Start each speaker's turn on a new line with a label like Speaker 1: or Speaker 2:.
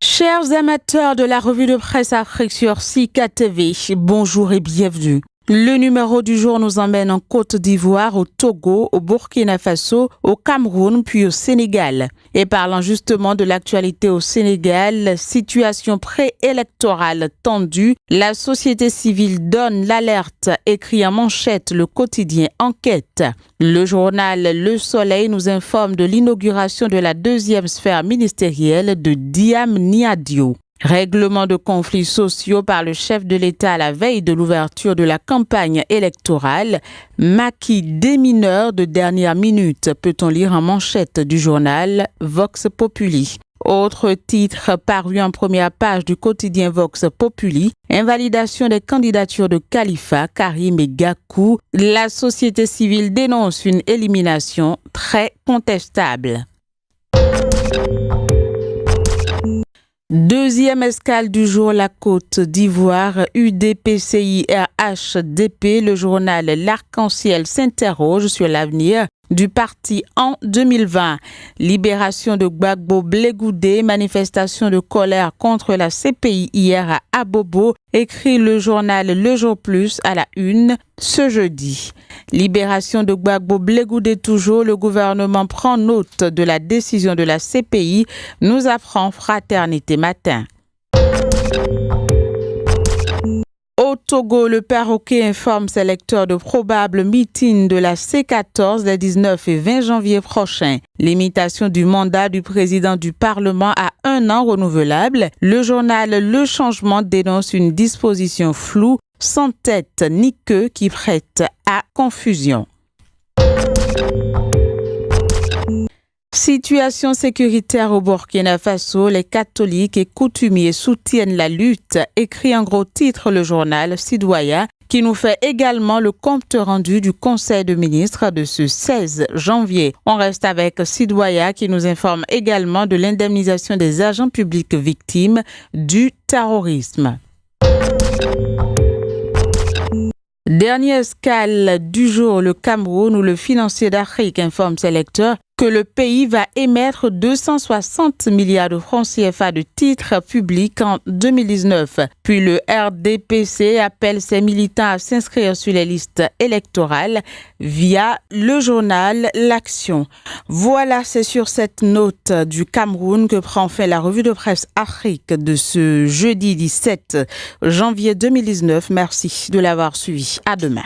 Speaker 1: Chers amateurs de la revue de presse Afrique sur Sika TV, bonjour et bienvenue. Le numéro du jour nous emmène en Côte d'Ivoire, au Togo, au Burkina Faso, au Cameroun puis au Sénégal. Et parlant justement de l'actualité au Sénégal, situation préélectorale tendue, la société civile donne l'alerte, écrit en manchette le quotidien Enquête. Le journal Le Soleil nous informe de l'inauguration de la deuxième sphère ministérielle de Diam Niadio. Règlement de conflits sociaux par le chef de l'État à la veille de l'ouverture de la campagne électorale. Maquis des mineurs de dernière minute, peut-on lire en manchette du journal Vox Populi. Autre titre paru en première page du quotidien Vox Populi, invalidation des candidatures de Khalifa, Karim et Gakou. La société civile dénonce une élimination très contestable. Deuxième escale du jour, la Côte d'Ivoire, UDPCI-RHDP, le journal L'Arc-en-Ciel s'interroge sur l'avenir du parti en 2020. Libération de Gbagbo Blegoudé, manifestation de colère contre la CPI hier à Abobo, écrit le journal Le Jour Plus à la une ce jeudi. Libération de Gbagbo Blegoudé toujours, le gouvernement prend note de la décision de la CPI, nous apprend Fraternité Matin. Au Togo, le Perroquet informe ses lecteurs de probables meetings de la C14 les 19 et 20 janvier prochains. Limitation du mandat du président du Parlement à 1 an renouvelable. Le journal Le Changement dénonce une disposition floue, sans tête ni queue qui prête à confusion. Situation sécuritaire au Burkina Faso, les catholiques et coutumiers soutiennent la lutte, écrit en gros titre le journal Sidoya, qui nous fait également le compte rendu du Conseil de ministres de ce 16 janvier. On reste avec Sidoya qui nous informe également de l'indemnisation des agents publics victimes du terrorisme. Dernière escale du jour, le Cameroun, où le financier d'Afrique informe ses lecteurs que le pays va émettre 260 milliards de francs CFA de titres publics en 2019. Puis le RDPC appelle ses militants à s'inscrire sur les listes électorales via le journal L'Action. Voilà, c'est sur cette note du Cameroun que prend fin la revue de presse Afrique de ce jeudi 17 janvier 2019. Merci de l'avoir suivi. À demain.